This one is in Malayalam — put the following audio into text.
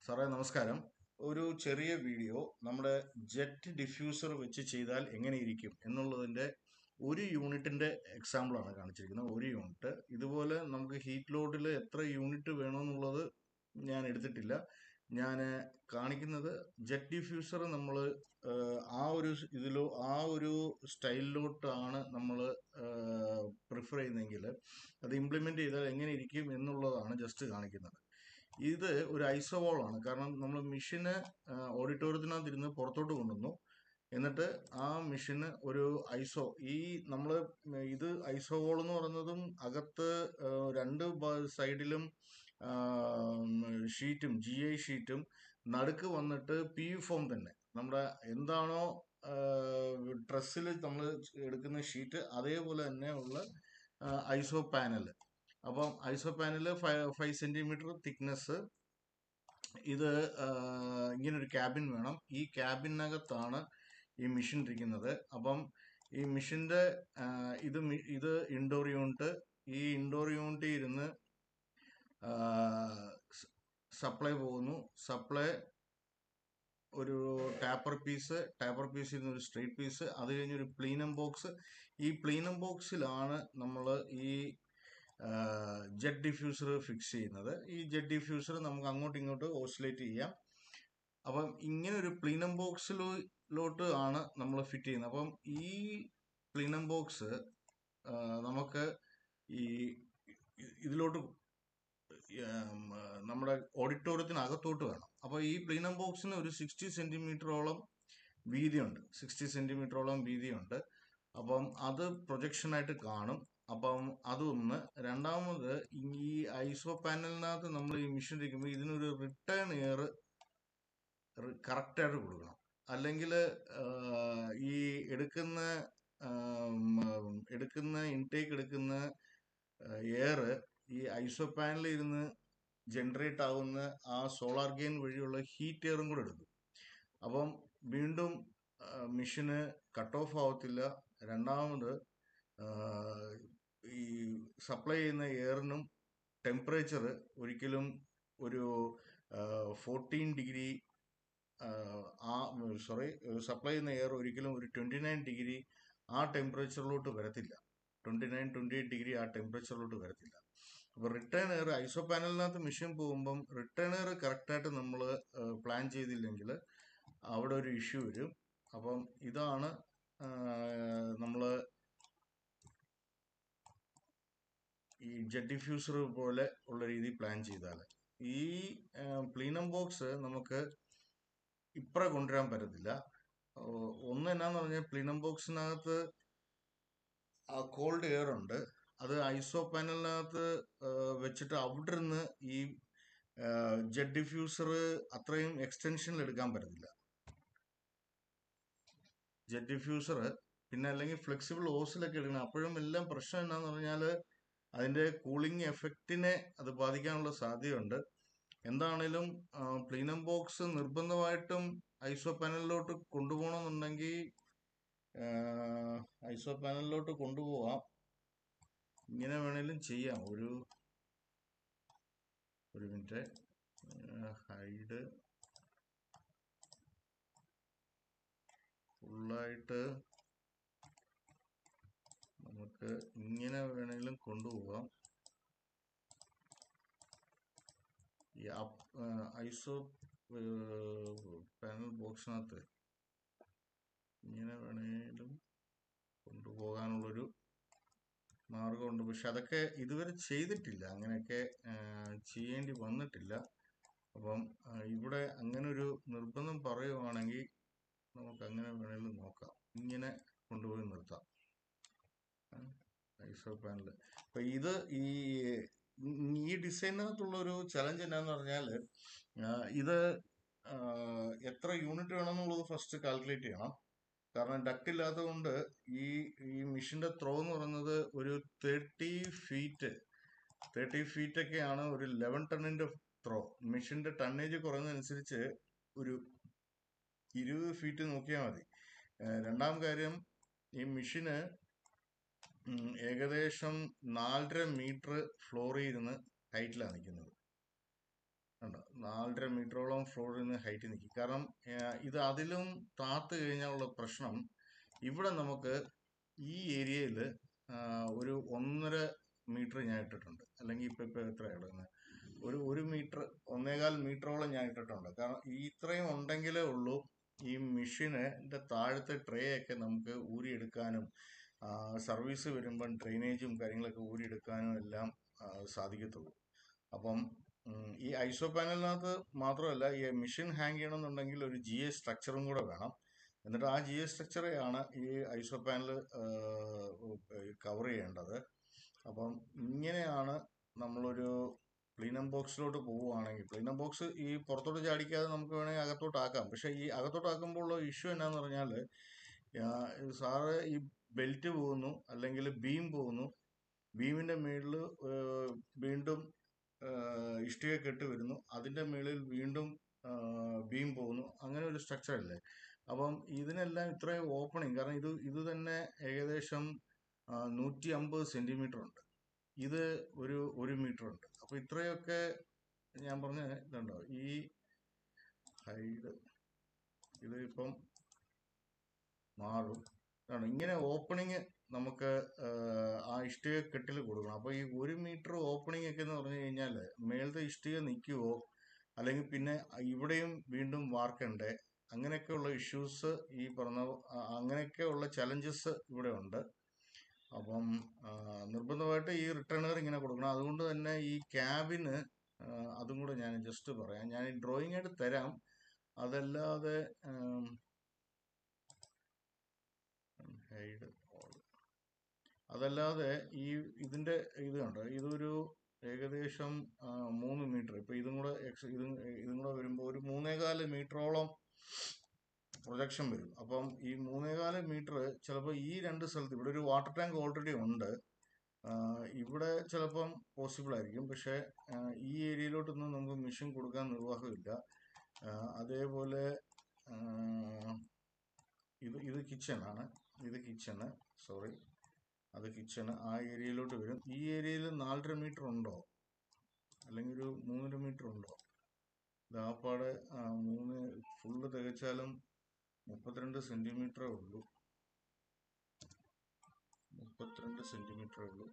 സാറേ നമസ്കാരം. ഒരു ചെറിയ വീഡിയോ നമ്മുടെ ജെറ്റ് ഡിഫ്യൂസർ വെച്ച് ചെയ്താൽ എങ്ങനെയിരിക്കും എന്നുള്ളതിൻ്റെ ഒരു യൂണിറ്റിൻ്റെ എക്സാമ്പിളാണ് കാണിച്ചിരിക്കുന്നത്. ഒരു യൂണിറ്റ് ഇതുപോലെ നമുക്ക് ഹീറ്റ് ലോഡിൽ എത്ര യൂണിറ്റ് വേണമെന്നുള്ളത് ഞാൻ എടുത്തിട്ടില്ല. ഞാൻ കാണിക്കുന്നത് ജെറ്റ് ഡിഫ്യൂസർ നമ്മൾ ആ ഒരു സ്റ്റൈലിലോട്ടാണ് നമ്മൾ പ്രിഫർ ചെയ്യുന്നതെങ്കിൽ അത് ഇംപ്ലിമെൻ്റ് ചെയ്താൽ എങ്ങനെ ഇരിക്കും എന്നുള്ളതാണ് ജസ്റ്റ് കാണിക്കുന്നത്. ഇത് ഒരു ഐസോവോളാണ്. കാരണം നമ്മൾ മെഷീന് ഓഡിറ്റോറിയത്തിനകത്ത് ഇരുന്ന് പുറത്തോട്ട് കൊണ്ടുവന്നു. എന്നിട്ട് ആ മെഷീന് ഒരു ഈ നമ്മൾ ഇത് ഐസോവോൾ എന്ന് പറയുന്നതും അകത്ത് രണ്ട് സൈഡിലും ഷീറ്റും GI ഷീറ്റും നടുക്ക് വന്നിട്ട് PU ഫോം തന്നെ നമ്മുടെ എന്താണോ ട്രസ്സിൽ നമ്മൾ എടുക്കുന്ന ഷീറ്റ് അതേപോലെ തന്നെ ഉള്ള ഐസോ പാനൽ. അപ്പം ഐസോ പാനൽ 5 സെന്റിമീറ്റർ തിക്നെസ്. ഇത് ഇങ്ങനൊരു ക്യാബിൻ വേണം. ഈ ക്യാബിനകത്താണ് ഈ മെഷീൻ ഇരിക്കുന്നത്. അപ്പം ഈ മെഷീൻ്റെ ഇത് ഇൻഡോർ യൂണിറ്റ്. ഈ ഇൻഡോർ യൂണിറ്റ് ഇരുന്ന് സപ്ലൈ പോകുന്നു. സപ്ലൈ ഒരു ടാപ്പർ പീസ് ഇരുന്ന് ഒരു സ്ട്രെയിറ്റ് പീസ്, അത് കഴിഞ്ഞൊരു പ്ലീനം ബോക്സ്. ഈ പ്ലീനം ബോക്സിലാണ് നമ്മൾ ഈ ജെറ്റ് ഡിഫ്യൂസർ ഫിക്സ് ചെയ്യുന്നത്. ഈ ജെറ്റ് ഡിഫ്യൂസർ നമുക്ക് അങ്ങോട്ടും ഇങ്ങോട്ടും ഓസിലേറ്റ് ചെയ്യാം. അപ്പം ഇങ്ങനെ ഒരു പ്ലീനം ബോക്സിലോട്ട് ആണ് നമ്മൾ ഫിറ്റ് ചെയ്യുന്നത്. അപ്പം ഈ പ്ലീനം ബോക്സ് നമുക്ക് ഈ ഇതിലോട്ട് നമ്മുടെ ഓഡിറ്റോറിയത്തിനകത്തോട്ട് വേണം. അപ്പോൾ ഈ പ്ലീനം ബോക്സിന് ഒരു 60 സെന്റിമീറ്ററോളം വീതിയുണ്ട്. 60 സെന്റിമീറ്ററോളം വീതിയുണ്ട്. അപ്പം അത് പ്രൊജക്ഷനായിട്ട് കാണും. അപ്പം അതൊന്ന്. രണ്ടാമത് ഈ ഐസോ പാനലിനകത്ത് നമ്മൾ ഈ മെഷീൻ ഇരിക്കുമ്പോൾ ഇതിനൊരു റിട്ടേൺ എയർ കറക്റ്റായിട്ട് കൊടുക്കണം. അല്ലെങ്കിൽ ഈ ഇൻടേക്ക് എടുക്കുന്ന എയർ ഈ ഐസോ പാനലിൽ ഇരുന്ന് ജനറേറ്റ് ആവുന്ന ആ സോളാർ ഗെയിൻ വഴിയുള്ള ഹീറ്റ് എയറും കൂടെ എടുക്കും. അപ്പം വീണ്ടും മെഷീന് കട്ട് ഓഫ് ആവത്തില്ല. രണ്ടാമത് ഈ സപ്ലൈ ചെയ്യുന്ന എയറിനും ടെമ്പറേച്ചർ ഒരിക്കലും ഒരു 14 ഡിഗ്രി സപ്ലൈ ചെയ്യുന്ന എയർ ഒരിക്കലും ഒരു 29 ഡിഗ്രി ആ ടെമ്പറേച്ചറിലോട്ട് വരത്തില്ല. 28 ഡിഗ്രി ആ ടെമ്പറേച്ചറിലോട്ട് വരത്തില്ല. അപ്പോൾ റിട്ടേൺ എയർ ഐസോ പാനലിനകത്ത് മെഷീൻ പോകുമ്പം റിട്ടേൺ എയർ കറക്റ്റായിട്ട് നമ്മൾ പ്ലാൻ ചെയ്തില്ലെങ്കിൽ അവിടെ ഒരു ഇഷ്യൂ വരും. അപ്പം ഇതാണ് നമ്മൾ ഈ ജെറ്റ് ഡിഫ്യൂസർ പോലെ ഉള്ള രീതി പ്ലാൻ ചെയ്താൽ ഈ പ്ലീനം ബോക്സ് നമുക്ക് ഇപ്പറ കൊണ്ടുവരാൻ പറ്റത്തില്ല. ഒന്ന് എന്നാന്ന് പറഞ്ഞാൽ പ്ലീനം ബോക്സിനകത്ത് ആ കോൾഡ് എയർ ഉണ്ട്. അത് ഐസോ പാനലിനകത്ത് വെച്ചിട്ട് അവിടെ നിന്ന് ഈ ജെറ്റ് ഡിഫ്യൂസർ അത്രയും എക്സ്റ്റൻഷനിൽ എടുക്കാൻ പറ്റത്തില്ല. ജെറ്റ് ഡിഫ്യൂസർ പിന്നെ അല്ലെങ്കിൽ ഫ്ലെക്സിബിൾ ഓസിലൊക്കെ എടുക്കണം. അപ്പോഴും എല്ലാം പ്രശ്നം എന്നാന്ന് പറഞ്ഞാൽ അതിൻ്റെ കൂളിംഗ് എഫക്റ്റിനെ അത് ബാധിക്കാനുള്ള സാധ്യതയുണ്ട്. എന്താണേലും പ്ലീനം ബോക്സ് നിർബന്ധമായിട്ടും ഐസോ പാനലിലോട്ട് കൊണ്ടുപോകണമെന്നുണ്ടെങ്കിൽ ഐസോ പാനലിലോട്ട് കൊണ്ടുപോവാം. ഇങ്ങനെ വേണേലും ചെയ്യാം. ഒരു മിനിറ്റ്. ഹൈഡ് ഫുള്ളായിട്ട് നമുക്ക് ഇങ്ങനെ വേണേലും കൊണ്ടുപോകാം. ഈ ഐസോ പാനൽ ബോക്സിനകത്ത് ഇങ്ങനെ വേണേലും കൊണ്ടുപോകാനുള്ളൊരു മാർഗമുണ്ട്. പക്ഷെ അതൊക്കെ ഇതുവരെ ചെയ്തിട്ടില്ല, അങ്ങനെയൊക്കെ ചെയ്യേണ്ടി വന്നിട്ടില്ല. അപ്പം ഇവിടെ അങ്ങനെ ഒരു നിർബന്ധം പറയുവാണെങ്കിൽ നമുക്ക് അങ്ങനെ വേണേലും നോക്കാം. ഇങ്ങനെ കൊണ്ടുപോയി നിർത്താം ഐസോ പാനൽ. അപ്പം ഇത് ഈ ഡിസൈനകത്തുള്ളൊരു ചലഞ്ച് എന്നാന്ന് പറഞ്ഞാൽ ഇത് എത്ര യൂണിറ്റ് വേണമെന്നുള്ളത് ഫസ്റ്റ് കാൽക്കുലേറ്റ് ചെയ്യണം. കാരണം ഡക്റ്റ് ഇല്ലാത്തത് കൊണ്ട് ഈ മെഷീൻ്റെ ത്രോ എന്ന് പറയുന്നത് ഒരു 30 ഫീറ്റ് ഒക്കെയാണ് ഒരു 11 ടണ്ണിൻ്റെ ത്രോ. മെഷീൻ്റെ ടണ്ണേജ് കുറയുന്നതനുസരിച്ച് ഒരു 20 ഫീറ്റ് നോക്കിയാൽ മതി. രണ്ടാം കാര്യം, ഈ മെഷീന് ഏകദേശം 4.5 മീറ്റർ ഫ്ലോറിൽ ഇരുന്ന് ഹൈറ്റിലാണ് നിൽക്കുന്നത്. ഉണ്ട് 4.5 മീറ്ററോളം ഫ്ലോറിൽ നിന്ന് ഹൈറ്റ് നിൽക്കും. കാരണം ഇത് അതിലും താത്ത് കഴിഞ്ഞാലുള്ള പ്രശ്നം, ഇവിടെ നമുക്ക് ഈ ഏരിയയിൽ ഒരു 1.5 മീറ്റർ ഞാൻ ഇട്ടിട്ടുണ്ട്. അല്ലെങ്കിൽ ഇപ്പൊ എത്ര ഇടുന്നത്, ഒരു മീറ്റർ 1.25 മീറ്ററോളം ഞാൻ ഇട്ടിട്ടുണ്ട്. കാരണം ഈ ഇത്രയും ഉണ്ടെങ്കിലേ ഉള്ളൂ ഈ മെഷീൻ്റെ താഴത്തെ ട്രേ ഒക്കെ നമുക്ക് ഊരിയെടുക്കാനും സർവീസ് വരുമ്പം ഡ്രെയിനേജും കാര്യങ്ങളൊക്കെ ഊരിയെടുക്കാനും എല്ലാം സാധിക്കത്തുള്ളൂ. അപ്പം ഈ ഐസോ പാനലിനകത്ത് മാത്രമല്ല, ഈ മെഷീൻ ഹാങ് ചെയ്യണമെന്നുണ്ടെങ്കിൽ ഒരു GA സ്ട്രക്ചറും കൂടെ വേണം. എന്നിട്ട് ആ GA സ്ട്രക്ചറെയാണ് ഈ ഐസോ പാനൽ കവർ ചെയ്യേണ്ടത്. അപ്പം ഇങ്ങനെയാണ് നമ്മളൊരു പ്ലീനം ബോക്സിലോട്ട് പോവുകയാണെങ്കിൽ, പ്ലീനം ബോക്സ് ഈ പുറത്തോട്ട് ചാടിക്കാതെ നമുക്ക് വേണമെങ്കിൽ അകത്തോട്ടാക്കാം. പക്ഷെ ഈ അകത്തോട്ടാക്കുമ്പോൾ ഉള്ള ഇഷ്യൂ എന്നാന്ന് പറഞ്ഞാൽ, സാറ് ഈ ബെൽറ്റ് പോകുന്നു, അല്ലെങ്കിൽ ബീം പോകുന്നു, ബീമിന്റെ മേളിൽ വീണ്ടും ഇഷ്ടിക കെട്ട് വരുന്നു, അതിന്റെ മേളിൽ വീണ്ടും ബീം പോകുന്നു, അങ്ങനെ ഒരു സ്ട്രക്ചർ അല്ലേ. അപ്പം ഇതിനെല്ലാം ഇത്രയും ഓപ്പണിങ്, കാരണം ഇത് തന്നെ ഏകദേശം 150 സെന്റിമീറ്റർ ഉണ്ട്, ഇത് ഒരു മീറ്റർ ഉണ്ട്. അപ്പൊ ഇത്രയൊക്കെ ഞാൻ പറഞ്ഞ ഇതുണ്ടോ, ഈ ഹൈഡ് ഇത് ഇപ്പം മാറും. ഇങ്ങനെ ഓപ്പണിങ് നമുക്ക് ആ ഇഷ്ടിക കെട്ടിൽ കൊടുക്കണം. അപ്പൊ ഈ 1 മീറ്റർ ഓപ്പണിംഗ് ഒക്കെ എന്ന് പറഞ്ഞു കഴിഞ്ഞാൽ മേളത്തെ ഇഷ്ടിക നിൽക്കുവോ, അല്ലെങ്കിൽ പിന്നെ ഇവിടെയും വീണ്ടും വാർക്കണ്ടേ, അങ്ങനെയൊക്കെയുള്ള ഇഷ്യൂസ് ഈ പറഞ്ഞ അങ്ങനെയൊക്കെയുള്ള ചലഞ്ചസ് ഇവിടെ ഉണ്ട്. അപ്പം നിർബന്ധമായിട്ട് ഈ റിട്ടേണർ ഇങ്ങനെ കൊടുക്കണം. അതുകൊണ്ട് തന്നെ ഈ ക്യാബിന് അതും കൂടെ ഞാൻ ജസ്റ്റ് പറയാം, ഞാൻ ഈ ഡ്രോയിങ് ആയിട്ട് തരാം. അതല്ലാതെ ഈ ഇതിന്റെ ഇത് കണ്ടോ, ഇതൊരു ഏകദേശം 3 മീറ്റർ. ഇപ്പൊ ഇതും കൂടെ വരുമ്പോൾ ഒരു 3.25 മീറ്ററോളം പ്രൊജക്ഷൻ വരും. അപ്പം ഈ 3.25 മീറ്റർ ചിലപ്പോൾ ഈ രണ്ട് സ്ഥലത്ത്, ഇവിടെ ഒരു വാട്ടർ ടാങ്ക് ഓൾറെഡി ഉണ്ട്, ഇവിടെ ചിലപ്പം പോസിബിൾ ആയിരിക്കും. പക്ഷെ ഈ ഏരിയയിലോട്ടൊന്നും നമുക്ക് മെഷീൻ കൊടുക്കാൻ നിർവാഹമില്ല. അതേപോലെ ഇത് കിച്ചണാണ്, ഇത് കിച്ചണ്, സോറി, അത് കിച്ചണ്. ആ ഏരിയയിലോട്ട് വരും. ഈ ഏരിയയിൽ 4.5 മീറ്റർ ഉണ്ടോ, അല്ലെങ്കിൽ ഒരു 3.5 മീറ്റർ ഉണ്ടോ? ഇതാപ്പാടെ 3 ഫുള്ള് തികച്ചാലും 32 സെന്റിമീറ്ററേ ഉള്ളൂ, 32 സെന്റിമീറ്ററേ ഉള്ളൂ.